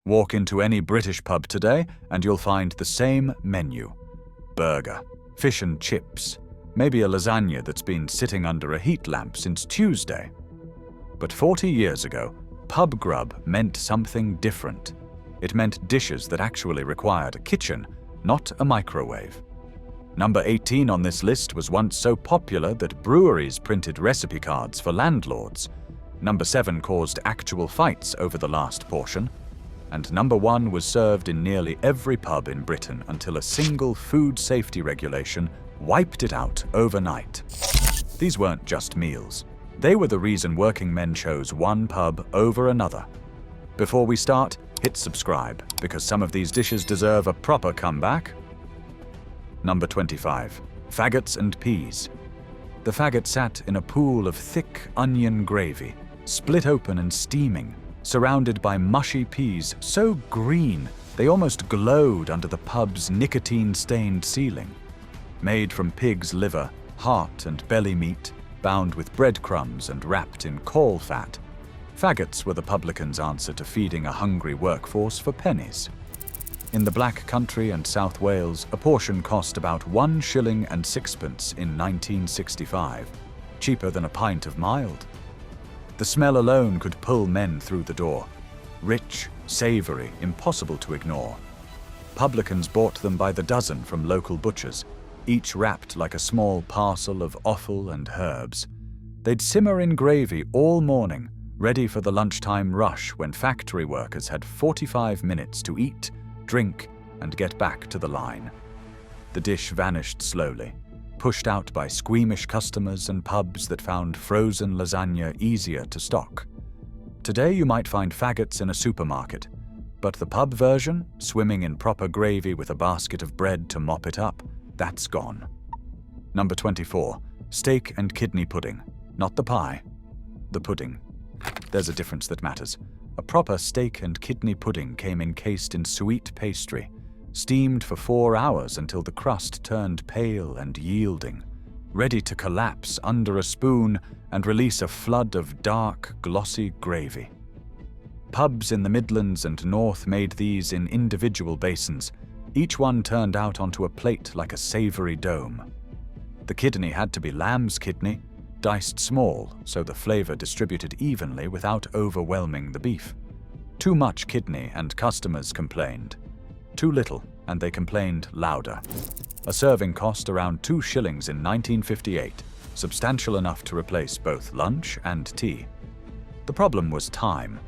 Walk into any British pub today and you'll find the same menu. Burger, fish and chips, maybe a lasagna that's been sitting under a heat lamp since Tuesday. But 40 years ago, pub grub meant something different. It meant dishes that actually required a kitchen, not a microwave. Number 18 on this list was once so popular that breweries printed recipe cards for landlords. Number 7 caused actual fights over the last portion. And number 1 was served in nearly every pub in Britain until a single food safety regulation wiped it out overnight. These weren't just meals. They were the reason working men chose one pub over another. Before we start, hit subscribe, because some of these dishes deserve a proper comeback. Number 25. Faggots and peas. The faggot sat in a pool of thick onion gravy, split open and steaming, surrounded by mushy peas so green they almost glowed under the pub's nicotine-stained ceiling. Made from pig's liver, heart and belly meat, bound with breadcrumbs and wrapped in caul fat, faggots were the publican's answer to feeding a hungry workforce for pennies. In the Black Country and South Wales, a portion cost about 1 shilling and sixpence in 1965, cheaper than a pint of mild. The smell alone could pull men through the door. Rich, savoury, impossible to ignore. Publicans bought them by the dozen from local butchers, each wrapped like a small parcel of offal and herbs. They'd simmer in gravy all morning, ready for the lunchtime rush when factory workers had 45 minutes to eat, drink, and get back to the line. The dish vanished slowly, pushed out by squeamish customers and pubs that found frozen lasagna easier to stock. Today you might find faggots in a supermarket, but the pub version, swimming in proper gravy with a basket of bread to mop it up, that's gone. Number 24. Steak and kidney pudding. Not the pie, the pudding. There's a difference that matters. A proper steak and kidney pudding came encased in sweet pastry, steamed for 4 hours until the crust turned pale and yielding, ready to collapse under a spoon and release a flood of dark, glossy gravy. Pubs in the Midlands and North made these in individual basins. Each one turned out onto a plate like a savoury dome. The kidney had to be lamb's kidney, diced small so the flavour distributed evenly without overwhelming the beef. Too much kidney and customers complained. Too little and they complained louder. A serving cost around 2 shillings in 1958, substantial enough to replace both lunch and tea. The problem was time.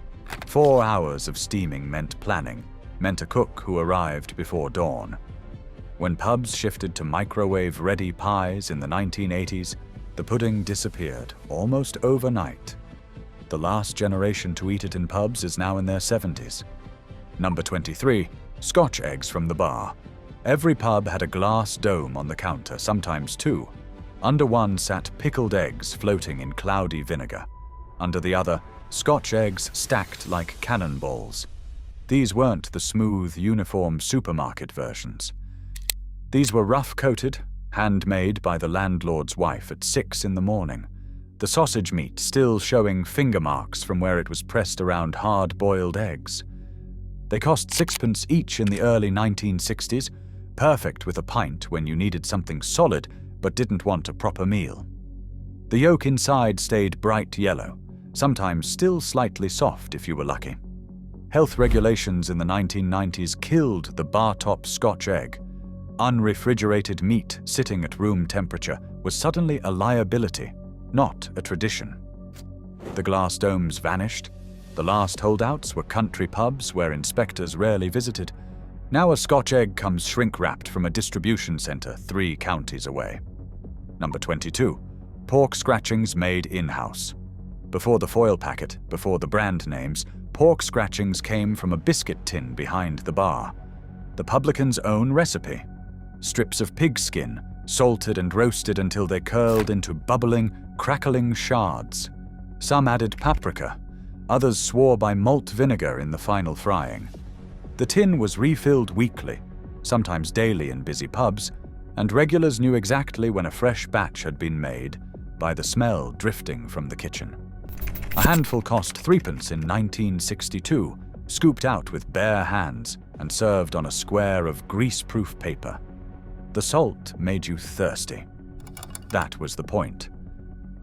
4 hours of steaming meant planning, meant a cook who arrived before dawn. When pubs shifted to microwave-ready pies in the 1980s, the pudding disappeared almost overnight. The last generation to eat it in pubs is now in their 70s. Number 23. Scotch eggs from the bar. Every pub had a glass dome on the counter, sometimes 2. Under one sat pickled eggs floating in cloudy vinegar. Under the other, Scotch eggs stacked like cannonballs. These weren't the smooth, uniform supermarket versions. These were rough-coated, handmade by the landlord's wife at 6 in the morning, the sausage meat still showing finger marks from where it was pressed around hard-boiled eggs. They cost 6pence each in the early 1960s, perfect with a pint when you needed something solid but didn't want a proper meal. The yolk inside stayed bright yellow, sometimes still slightly soft if you were lucky. Health regulations in the 1990s killed the bar-top Scotch egg. Unrefrigerated meat sitting at room temperature was suddenly a liability, not a tradition. The glass domes vanished. The last holdouts were country pubs where inspectors rarely visited. Now a Scotch egg comes shrink-wrapped from a distribution centre 3 counties away. Number 22. Pork scratchings made in-house. Before the foil packet, before the brand names, pork scratchings came from a biscuit tin behind the bar. The publican's own recipe. Strips of pig skin, salted and roasted until they curled into bubbling, crackling shards. Some added paprika. Others swore by malt vinegar in the final frying. The tin was refilled weekly, sometimes daily in busy pubs, and regulars knew exactly when a fresh batch had been made by the smell drifting from the kitchen. A handful cost 3pence in 1962, scooped out with bare hands and served on a square of grease-proof paper. The salt made you thirsty. That was the point.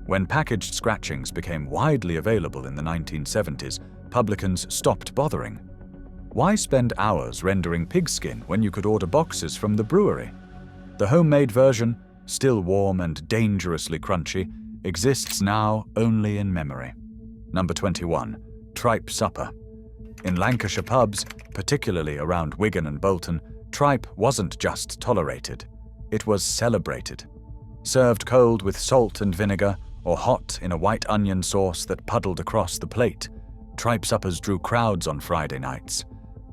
When packaged scratchings became widely available in the 1970s, publicans stopped bothering. Why spend hours rendering pigskin when you could order boxes from the brewery? The homemade version, still warm and dangerously crunchy, exists now only in memory. Number 21. Tripe Supper. In Lancashire pubs, particularly around Wigan and Bolton, tripe wasn't just tolerated, it was celebrated. Served cold with salt and vinegar, or hot in a white onion sauce that puddled across the plate, tripe suppers drew crowds on Friday nights.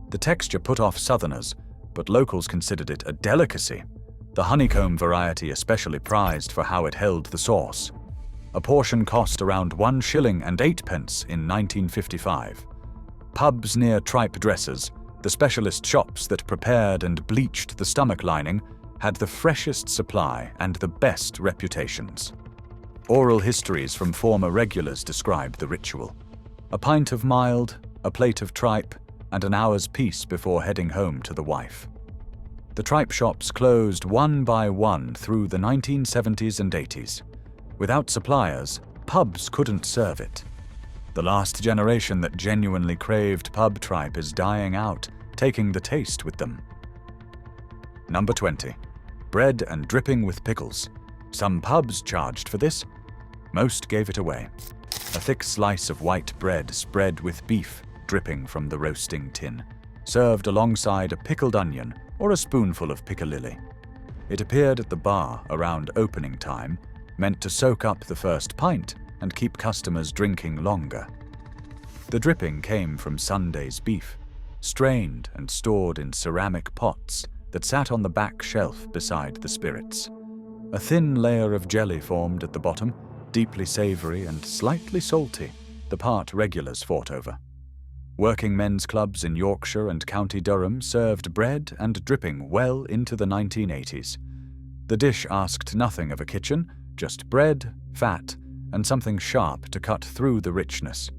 The texture put off southerners, but locals considered it a delicacy, the honeycomb variety especially prized for how it held the sauce. A portion cost around 1 shilling and 8 pence in 1955. Pubs near tripe dressers, the specialist shops that prepared and bleached the stomach lining, had the freshest supply and the best reputations. Oral histories from former regulars describe the ritual. A pint of mild, a plate of tripe, and an hour's peace before heading home to the wife. The tripe shops closed one by one through the 1970s and 80s. Without suppliers, pubs couldn't serve it. The last generation that genuinely craved pub tripe is dying out, taking the taste with them. Number 20. Bread and dripping with pickles. Some pubs charged for this. Most gave it away. A thick slice of white bread spread with beef dripping from the roasting tin, served alongside a pickled onion or a spoonful of piccalilli. It appeared at the bar around opening time, meant to soak up the first pint and keep customers drinking longer. The dripping came from Sunday's beef, strained and stored in ceramic pots that sat on the back shelf beside the spirits. A thin layer of jelly formed at the bottom, deeply savory and slightly salty, the part regulars fought over. Working men's clubs in Yorkshire and County Durham served bread and dripping well into the 1980s. The dish asked nothing of a kitchen, just bread, fat, and something sharp to cut through the richness.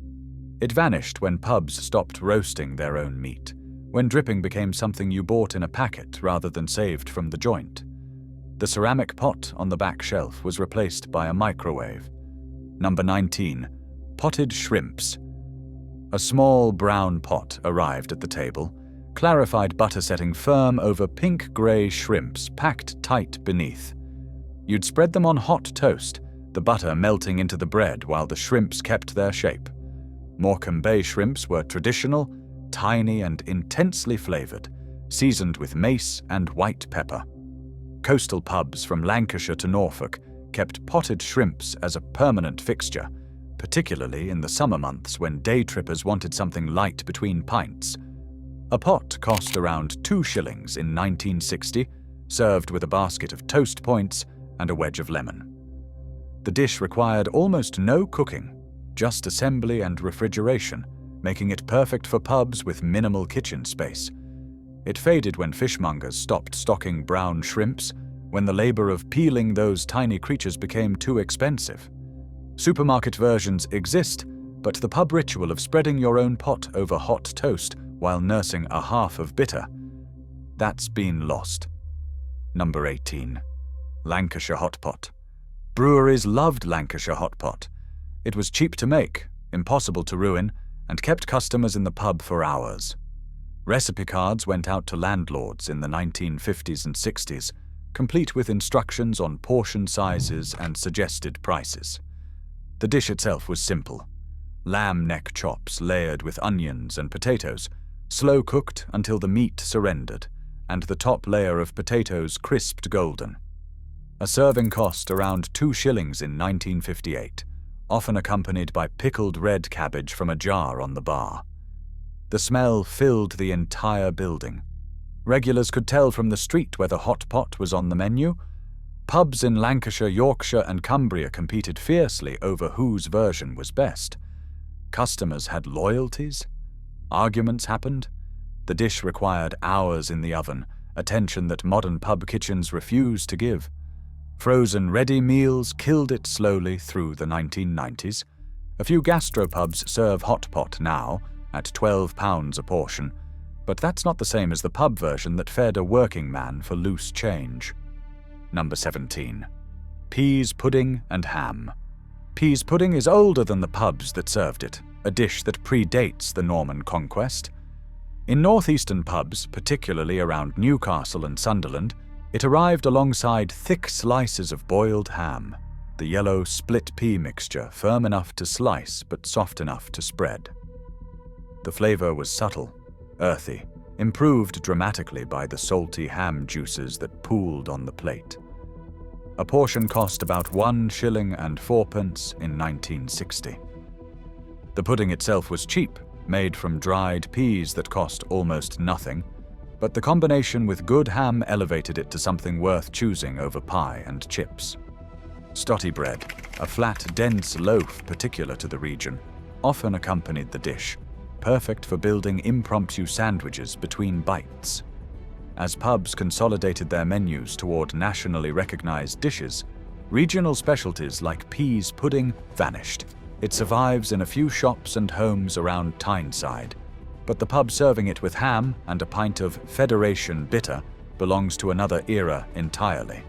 It vanished when pubs stopped roasting their own meat, when dripping became something you bought in a packet rather than saved from the joint. The ceramic pot on the back shelf was replaced by a microwave. Number 19. Potted shrimps. A small brown pot arrived at the table, clarified butter setting firm over pink-grey shrimps packed tight beneath. You'd spread them on hot toast, the butter melting into the bread while the shrimps kept their shape. Morecambe Bay shrimps were traditional, tiny and intensely flavored, seasoned with mace and white pepper. Coastal pubs from Lancashire to Norfolk kept potted shrimps as a permanent fixture, particularly in the summer months when day trippers wanted something light between pints. A pot cost around 2 shillings in 1960, served with a basket of toast points and a wedge of lemon. The dish required almost no cooking, just assembly and refrigeration, making it perfect for pubs with minimal kitchen space. It faded when fishmongers stopped stocking brown shrimps, when the labor of peeling those tiny creatures became too expensive. Supermarket versions exist, but the pub ritual of spreading your own pot over hot toast while nursing a half of bitter, that's been lost. Number 18. Lancashire hot pot. Breweries loved Lancashire hot pot. It was cheap to make, impossible to ruin, and kept customers in the pub for hours. Recipe cards went out to landlords in the 1950s and 60s, complete with instructions on portion sizes and suggested prices. The dish itself was simple. Lamb neck chops layered with onions and potatoes, slow cooked until the meat surrendered, and the top layer of potatoes crisped golden. A serving cost around 2 shillings in 1958, often accompanied by pickled red cabbage from a jar on the bar. The smell filled the entire building. Regulars could tell from the street whether hot pot was on the menu. Pubs in Lancashire, Yorkshire, and Cumbria competed fiercely over whose version was best. Customers had loyalties. Arguments happened. The dish required hours in the oven, attention that modern pub kitchens refuse to give. Frozen ready meals killed it slowly through the 1990s. A few gastropubs serve hot pot now, at £12 a portion, but that's not the same as the pub version that fed a working man for loose change. Number 17. Peas pudding and ham. Peas pudding is older than the pubs that served it, a dish that predates the Norman conquest. In northeastern pubs, particularly around Newcastle and Sunderland, it arrived alongside thick slices of boiled ham, the yellow split pea mixture firm enough to slice but soft enough to spread. The flavor was subtle, earthy, improved dramatically by the salty ham juices that pooled on the plate. A portion cost about 1 shilling and 4pence in 1960. The pudding itself was cheap, made from dried peas that cost almost nothing, but the combination with good ham elevated it to something worth choosing over pie and chips. Stotty bread, a flat, dense loaf particular to the region, often accompanied the dish, perfect for building impromptu sandwiches between bites. As pubs consolidated their menus toward nationally recognized dishes, regional specialties like peas pudding vanished. It survives in a few shops and homes around Tyneside, but the pub serving it with ham and a pint of Federation bitter belongs to another era entirely.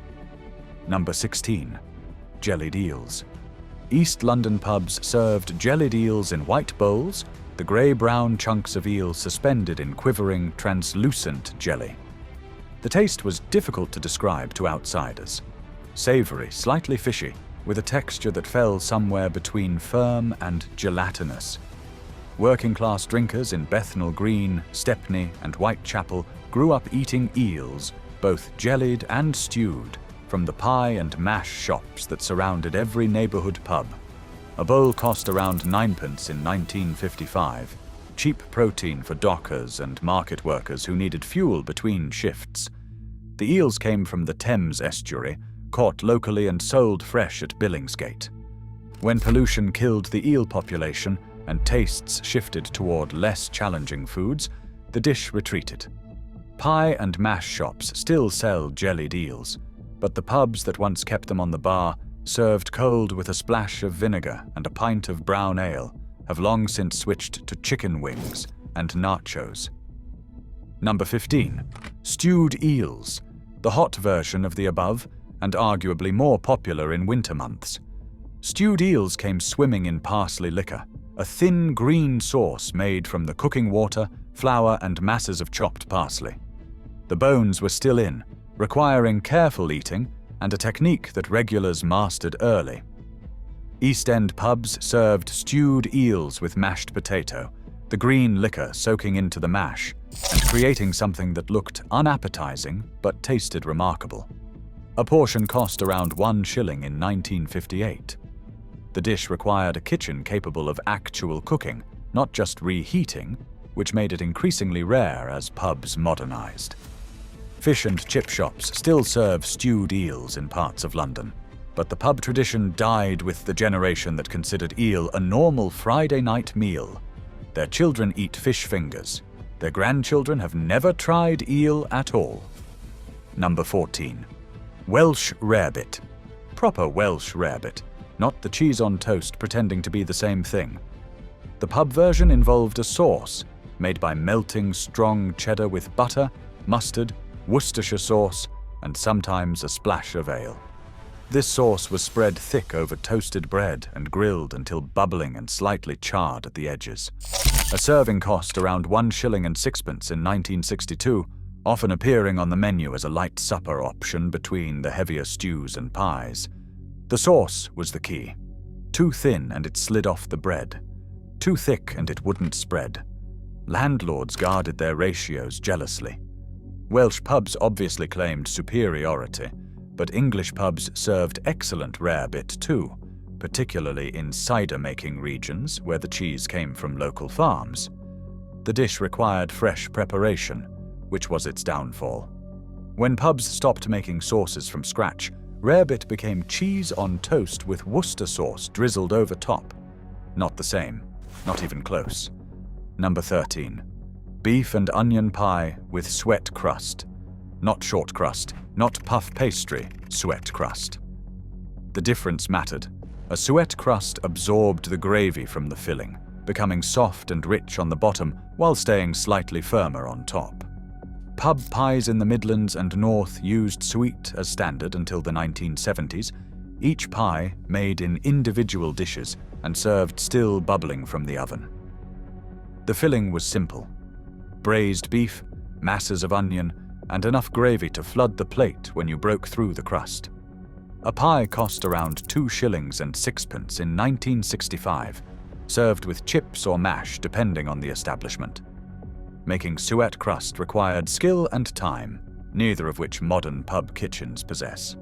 Number 16. Jellied eels. East London pubs served jellied eels in white bowls, the grey-brown chunks of eel suspended in quivering, translucent jelly. The taste was difficult to describe to outsiders. Savoury, slightly fishy, with a texture that fell somewhere between firm and gelatinous. Working-class drinkers in Bethnal Green, Stepney, and Whitechapel grew up eating eels, both jellied and stewed, from the pie and mash shops that surrounded every neighbourhood pub. A bowl cost around 9pence in 1955, cheap protein for dockers and market workers who needed fuel between shifts. The eels came from the Thames estuary, caught locally and sold fresh at Billingsgate. When pollution killed the eel population and tastes shifted toward less challenging foods, the dish retreated. Pie and mash shops still sell jellied eels, but the pubs that once kept them on the bar, served cold with a splash of vinegar and a pint of brown ale, have long since switched to chicken wings and nachos. Number 15. Stewed eels, the hot version of the above, and arguably more popular in winter months. Stewed eels came swimming in parsley liquor, a thin green sauce made from the cooking water, flour, and masses of chopped parsley. The bones were still in, requiring careful eating and a technique that regulars mastered early. East End pubs served stewed eels with mashed potato, the green liquor soaking into the mash and creating something that looked unappetizing but tasted remarkable. A portion cost around 1 shilling in 1958. The dish required a kitchen capable of actual cooking, not just reheating, which made it increasingly rare as pubs modernized. Fish and chip shops still serve stewed eels in parts of London, but the pub tradition died with the generation that considered eel a normal Friday night meal. Their children eat fish fingers. Their grandchildren have never tried eel at all. Number 14. Welsh rarebit. Proper Welsh rarebit, not the cheese on toast pretending to be the same thing. The pub version involved a sauce made by melting strong cheddar with butter, mustard, Worcestershire sauce, and sometimes a splash of ale. This sauce was spread thick over toasted bread and grilled until bubbling and slightly charred at the edges. A serving cost around 1 shilling and 6pence in 1962, often appearing on the menu as a light supper option between the heavier stews and pies. The sauce was the key. Too thin and it slid off the bread. Too thick and it wouldn't spread. Landlords guarded their ratios jealously. Welsh pubs obviously claimed superiority, but English pubs served excellent rarebit too, particularly in cider-making regions where the cheese came from local farms. The dish required fresh preparation, which was its downfall. When pubs stopped making sauces from scratch, rarebit became cheese on toast with Worcester sauce drizzled over top. Not the same, not even close. Number 13. Beef and onion pie with sweat crust. Not short crust, not puff pastry, sweat crust. The difference mattered. A sweat crust absorbed the gravy from the filling, becoming soft and rich on the bottom while staying slightly firmer on top. Pub pies in the Midlands and North used sweet as standard until the 1970s, each pie made in individual dishes and served still bubbling from the oven. The filling was simple: braised beef, masses of onion, and enough gravy to flood the plate when you broke through the crust. A pie cost around 2 shillings and sixpence in 1965, served with chips or mash depending on the establishment. Making suet crust required skill and time, neither of which modern pub kitchens possess.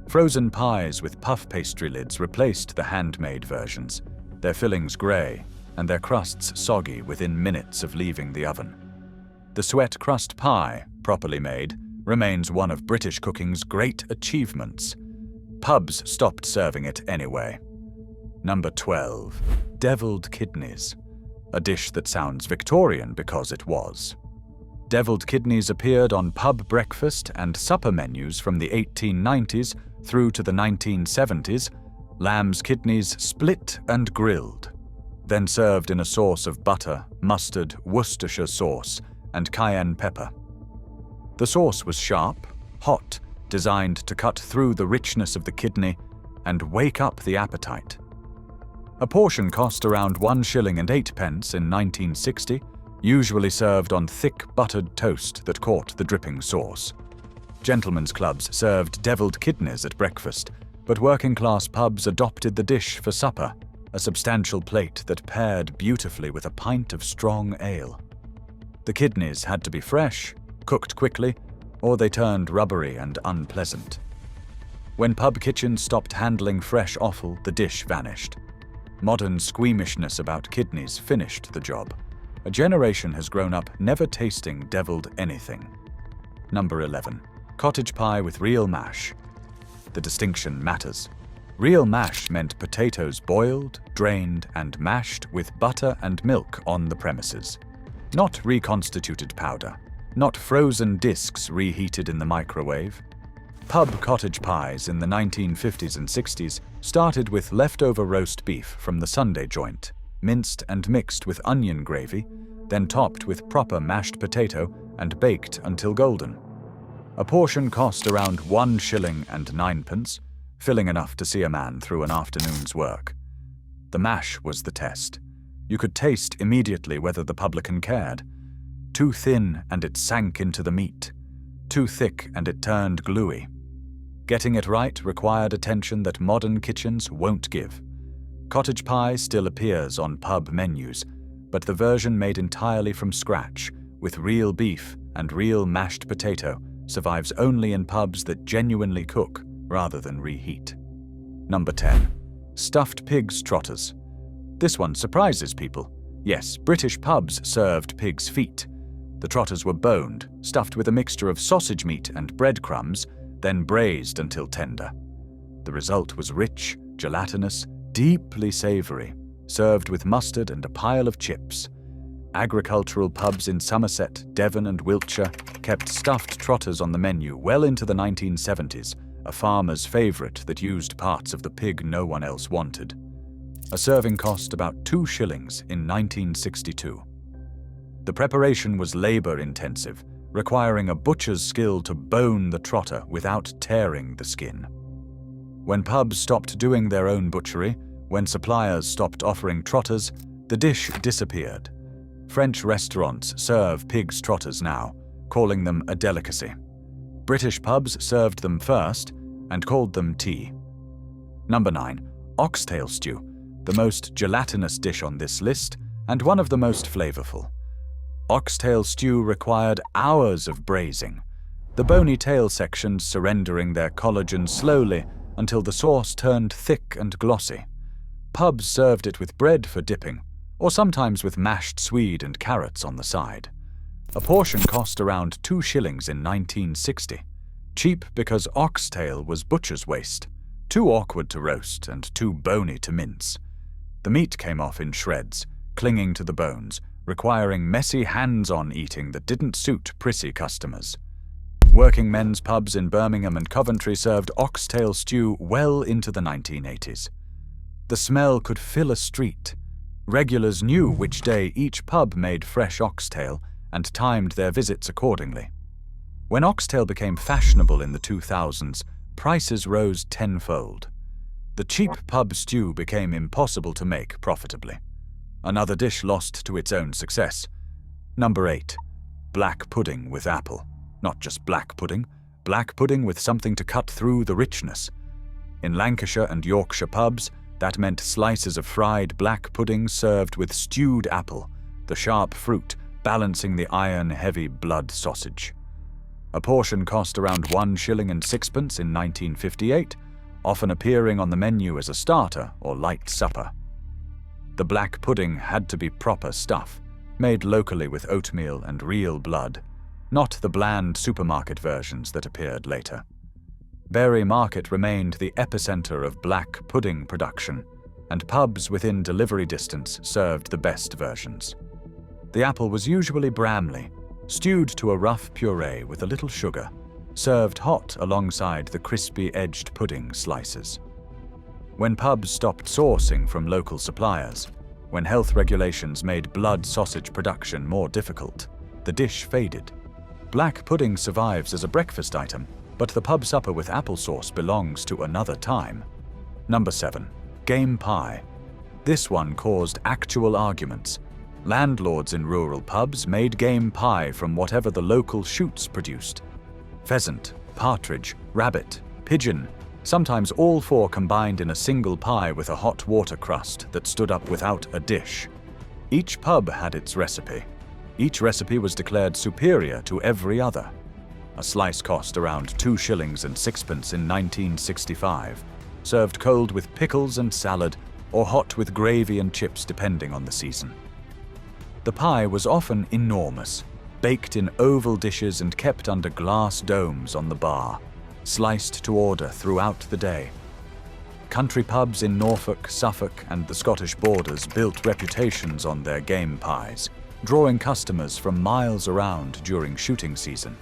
Frozen pies with puff pastry lids replaced the handmade versions, their fillings grey and their crusts soggy within minutes of leaving the oven. The suet crust pie, properly made, remains one of British cooking's great achievements. Pubs stopped serving it anyway. Number 12. Devilled kidneys. A dish that sounds Victorian because it was. Devilled kidneys appeared on pub breakfast and supper menus from the 1890s through to the 1970s, lamb's kidneys split and grilled, then served in a sauce of butter, mustard, Worcestershire sauce, and cayenne pepper. The sauce was sharp, hot, designed to cut through the richness of the kidney and wake up the appetite. A portion cost around 1 shilling and 8 pence in 1960, usually served on thick buttered toast that caught the dripping sauce. Gentlemen's clubs served devilled kidneys at breakfast, but working-class pubs adopted the dish for supper, a substantial plate that paired beautifully with a pint of strong ale. The kidneys had to be fresh, cooked quickly, or they turned rubbery and unpleasant. When pub kitchens stopped handling fresh offal, the dish vanished. Modern squeamishness about kidneys finished the job. A generation has grown up never tasting devilled anything. Number 11. Cottage pie with real mash. The distinction matters. Real mash meant potatoes boiled, drained, and mashed with butter and milk on the premises. Not reconstituted powder. Not frozen discs reheated in the microwave. Pub cottage pies in the 1950s and 60s started with leftover roast beef from the Sunday joint, minced and mixed with onion gravy, then topped with proper mashed potato and baked until golden. A portion cost around 1 shilling and 9 pence, filling enough to see a man through an afternoon's work. The mash was the test. You could taste immediately whether the publican cared. Too thin and it sank into the meat. Too thick and it turned gluey. Getting it right required attention that modern kitchens won't give. Cottage pie still appears on pub menus, but the version made entirely from scratch, with real beef and real mashed potato, survives only in pubs that genuinely cook rather than reheat. Number 10. Stuffed pig's trotters. This one surprises people. Yes, British pubs served pig's feet. The trotters were boned, stuffed with a mixture of sausage meat and breadcrumbs, then braised until tender. The result was rich, gelatinous, deeply savoury, served with mustard and a pile of chips. Agricultural pubs in Somerset, Devon and Wiltshire kept stuffed trotters on the menu well into the 1970s, a farmer's favourite that used parts of the pig no one else wanted. A serving cost about 2 shillings in 1962. The preparation was labour-intensive, requiring a butcher's skill to bone the trotter without tearing the skin. When pubs stopped doing their own butchery, when suppliers stopped offering trotters, the dish disappeared. French restaurants serve pig's trotters now, calling them a delicacy. British pubs served them first and called them tea. Number 9. Oxtail stew, the most gelatinous dish on this list and one of the most flavourful. Oxtail stew required hours of braising, the bony tail sections surrendering their collagen slowly until the sauce turned thick and glossy. Pubs served it with bread for dipping, or sometimes with mashed swede and carrots on the side. A portion cost around 2 shillings in 1960. Cheap because oxtail was butcher's waste, too awkward to roast and too bony to mince. The meat came off in shreds, clinging to the bones, requiring messy hands-on eating that didn't suit prissy customers. Working men's pubs in Birmingham and Coventry served oxtail stew well into the 1980s. The smell could fill a street. Regulars knew which day each pub made fresh oxtail and timed their visits accordingly. When oxtail became fashionable in the 2000s, prices rose tenfold. The cheap pub stew became impossible to make profitably. Another dish lost to its own success. Number 8. Black pudding with apple. Not just black pudding with something to cut through the richness. In Lancashire and Yorkshire pubs, that meant slices of fried black pudding served with stewed apple, the sharp fruit balancing the iron-heavy blood sausage. A portion cost around 1 shilling and sixpence in 1958, often appearing on the menu as a starter or light supper. The black pudding had to be proper stuff, made locally with oatmeal and real blood, not the bland supermarket versions that appeared later. Bury Market remained the epicenter of black pudding production, and pubs within delivery distance served the best versions. The apple was usually Bramley, stewed to a rough puree with a little sugar, served hot alongside the crispy-edged pudding slices. When pubs stopped sourcing from local suppliers, when health regulations made blood sausage production more difficult, the dish faded. Black pudding survives as a breakfast item, but the pub supper with applesauce belongs to another time. Number 7. Game pie. This one caused actual arguments. Landlords in rural pubs made game pie from whatever the local shoots produced. Pheasant, partridge, rabbit, pigeon, sometimes all four combined in a single pie with a hot water crust that stood up without a dish. Each pub had its recipe. Each recipe was declared superior to every other. A slice cost around 2 shillings and sixpence in 1965, served cold with pickles and salad, or hot with gravy and chips depending on the season. The pie was often enormous, baked in oval dishes and kept under glass domes on the bar, sliced to order throughout the day. Country pubs in Norfolk, Suffolk, and the Scottish borders built reputations on their game pies, drawing customers from miles around during shooting season.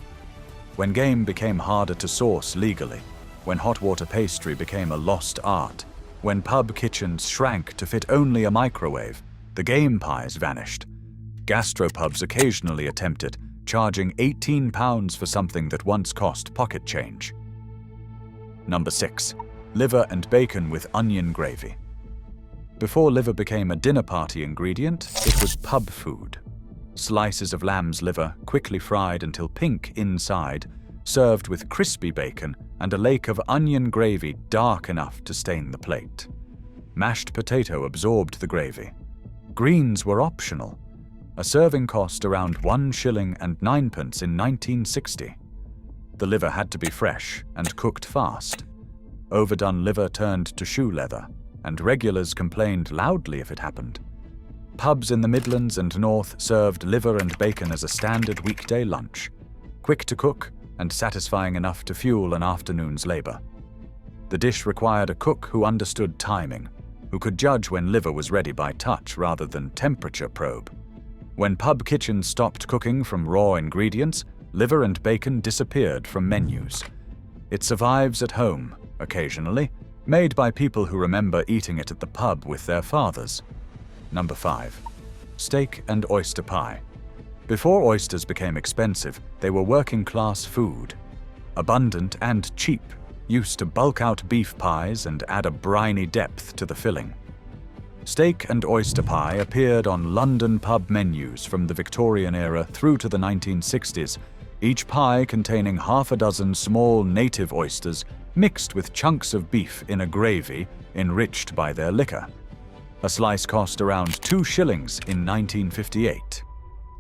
When game became harder to source legally, when hot water pastry became a lost art, when pub kitchens shrank to fit only a microwave, the game pies vanished. Gastropubs occasionally attempted, charging £18 for something that once cost pocket change. Number 6. Liver and bacon with onion gravy. Before liver became a dinner party ingredient, it was pub food. Slices of lamb's liver, quickly fried until pink inside, served with crispy bacon and a lake of onion gravy dark enough to stain the plate. Mashed potato absorbed the gravy. Greens were optional. A serving cost around 1 shilling and 9pence in 1960. The liver had to be fresh and cooked fast. Overdone liver turned to shoe leather, and regulars complained loudly if it happened. Pubs in the Midlands and North served liver and bacon as a standard weekday lunch, quick to cook and satisfying enough to fuel an afternoon's labor. The dish required a cook who understood timing, who could judge when liver was ready by touch rather than temperature probe. When pub kitchens stopped cooking from raw ingredients, liver and bacon disappeared from menus. It survives at home, occasionally, made by people who remember eating it at the pub with their fathers. Number 5. Steak and oyster pie. Before oysters became expensive, they were working-class food. Abundant and cheap, used to bulk out beef pies and add a briny depth to the filling. Steak and oyster pie appeared on London pub menus from the Victorian era through to the 1960s, each pie containing half a dozen small native oysters mixed with chunks of beef in a gravy enriched by their liquor. A slice cost around 2 shillings in 1958.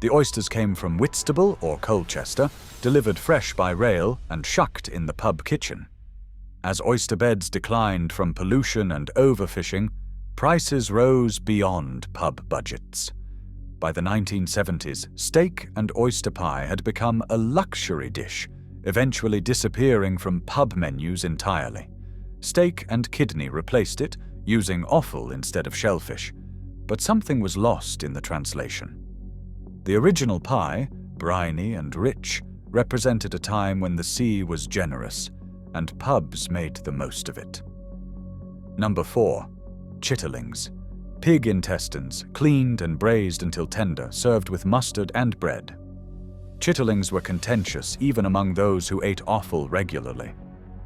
The oysters came from Whitstable or Colchester, delivered fresh by rail and shucked in the pub kitchen. As oyster beds declined from pollution and overfishing, prices rose beyond pub budgets. By the 1970s, steak and oyster pie had become a luxury dish, eventually disappearing from pub menus entirely. Steak and kidney replaced it, using offal instead of shellfish, but something was lost in the translation. The original pie, briny and rich, represented a time when the sea was generous, and pubs made the most of it. Number 4. Chitterlings. Pig intestines, cleaned and braised until tender, served with mustard and bread. Chitterlings were contentious even among those who ate offal regularly.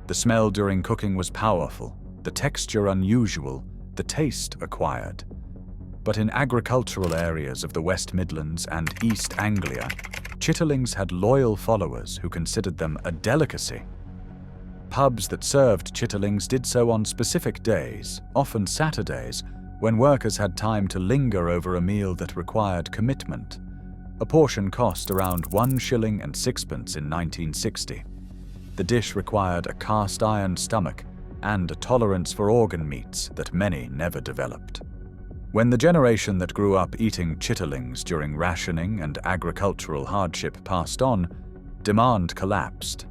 The smell during cooking was powerful, the texture unusual, the taste acquired. But in agricultural areas of the West Midlands and East Anglia, chitterlings had loyal followers who considered them a delicacy. Pubs that served chitterlings did so on specific days, often Saturdays, when workers had time to linger over a meal that required commitment. A portion cost around 1 shilling and sixpence in 1960. The dish required a cast-iron stomach and a tolerance for organ meats that many never developed. When the generation that grew up eating chitterlings during rationing and agricultural hardship passed on, demand collapsed.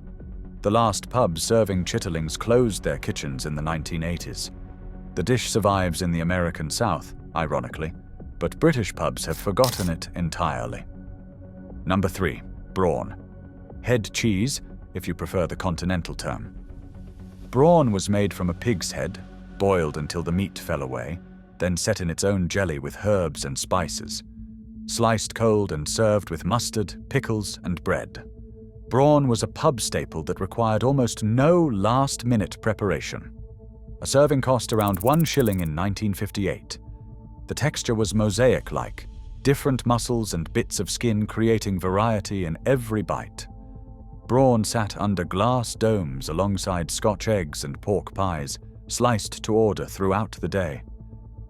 The last pubs serving chitterlings closed their kitchens in the 1980s. The dish survives in the American South, ironically, but British pubs have forgotten it entirely. Number 3. Brawn. Head cheese, if you prefer the continental term. Brawn was made from a pig's head, boiled until the meat fell away, then set in its own jelly with herbs and spices. Sliced cold and served with mustard, pickles, and bread. Brawn was a pub staple that required almost no last-minute preparation. A serving cost around 1 shilling in 1958. The texture was mosaic-like, different muscles and bits of skin creating variety in every bite. Brawn sat under glass domes alongside Scotch eggs and pork pies, sliced to order throughout the day.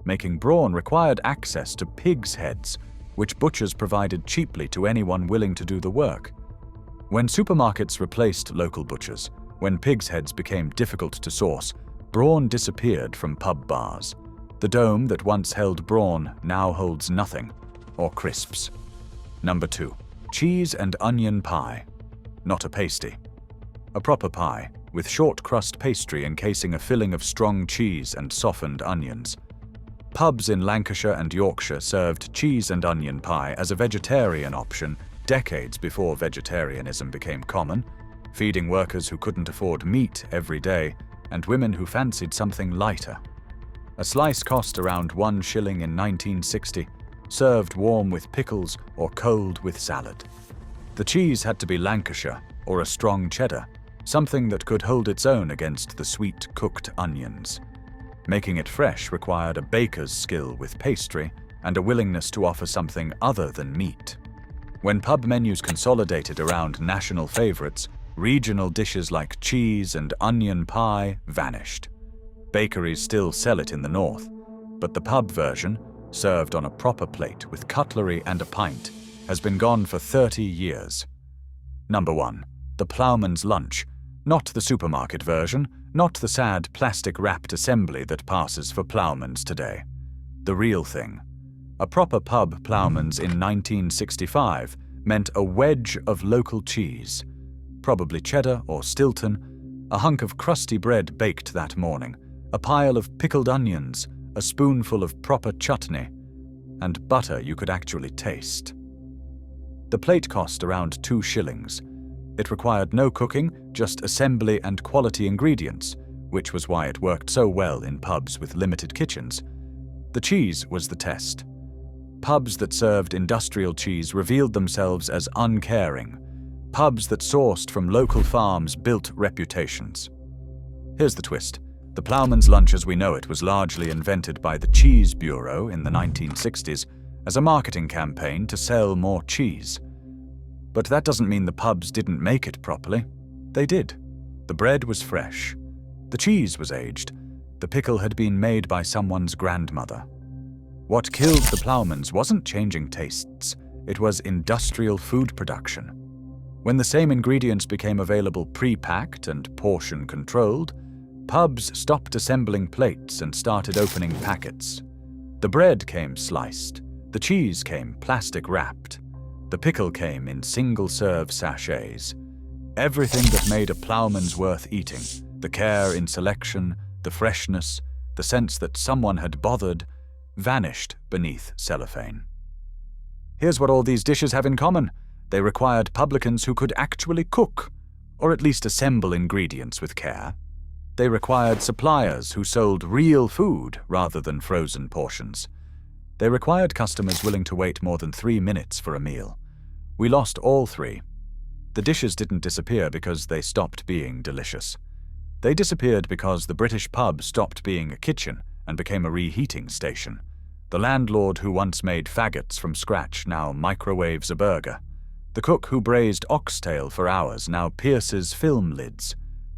Making brawn required access to pigs' heads, which butchers provided cheaply to anyone willing to do the work. When supermarkets replaced local butchers, when pigs' heads became difficult to source, brawn disappeared from pub bars. The dome that once held brawn now holds nothing, or crisps. Number 2. Cheese and onion pie. Not a pasty. A proper pie, with short crust pastry encasing a filling of strong cheese and softened onions. Pubs in Lancashire and Yorkshire served cheese and onion pie as a vegetarian option decades before vegetarianism became common, feeding workers who couldn't afford meat every day and women who fancied something lighter. A slice cost around 1 shilling in 1960, served warm with pickles or cold with salad. The cheese had to be Lancashire or a strong cheddar, something that could hold its own against the sweet cooked onions. Making it fresh required a baker's skill with pastry and a willingness to offer something other than meat. When pub menus consolidated around national favorites, regional dishes like cheese and onion pie vanished. Bakeries still sell it in the north, but the pub version, served on a proper plate with cutlery and a pint, has been gone for 30 years. Number 1. The ploughman's lunch. Not the supermarket version, not the sad plastic-wrapped assembly that passes for ploughmans today. The real thing. A proper pub ploughman's in 1965 meant a wedge of local cheese, probably cheddar or Stilton, a hunk of crusty bread baked that morning, a pile of pickled onions, a spoonful of proper chutney, and butter you could actually taste. The plate cost around 2 shillings. It required no cooking, just assembly and quality ingredients, which was why it worked so well in pubs with limited kitchens. The cheese was the test. Pubs that served industrial cheese revealed themselves as uncaring. Pubs that sourced from local farms built reputations. Here's the twist. The ploughman's lunch as we know it was largely invented by the Cheese Bureau in the 1960s as a marketing campaign to sell more cheese. But that doesn't mean the pubs didn't make it properly. They did. The bread was fresh. The cheese was aged. The pickle had been made by someone's grandmother. What killed the ploughmans wasn't changing tastes. It was industrial food production. When the same ingredients became available pre-packed and portion-controlled, pubs stopped assembling plates and started opening packets. The bread came sliced. The cheese came plastic-wrapped. The pickle came in single-serve sachets. Everything that made a ploughman's worth eating, the care in selection, the freshness, the sense that someone had bothered, vanished beneath cellophane. Here's what all these dishes have in common. They required publicans who could actually cook, or at least assemble ingredients with care. They required suppliers who sold real food rather than frozen portions. They required customers willing to wait more than 3 minutes for a meal. We lost all 3. The dishes didn't disappear because they stopped being delicious. They disappeared because the British pub stopped being a kitchen and became a reheating station. The landlord who once made faggots from scratch now microwaves a burger. The cook who braised oxtail for hours now pierces film lids.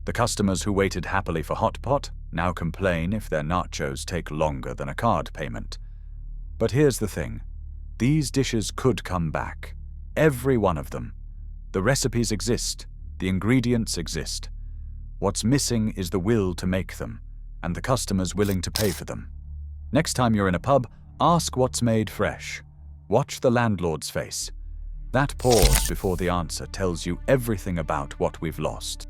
The customers who waited happily for hot pot now complain if their nachos take longer than a card payment. But here's the thing. These dishes could come back. Every one of them. The recipes exist. The ingredients exist. What's missing is the will to make them, and the customers willing to pay for them. Next time you're in a pub, ask what's made fresh. Watch the landlord's face. That pause before the answer tells you everything about what we've lost.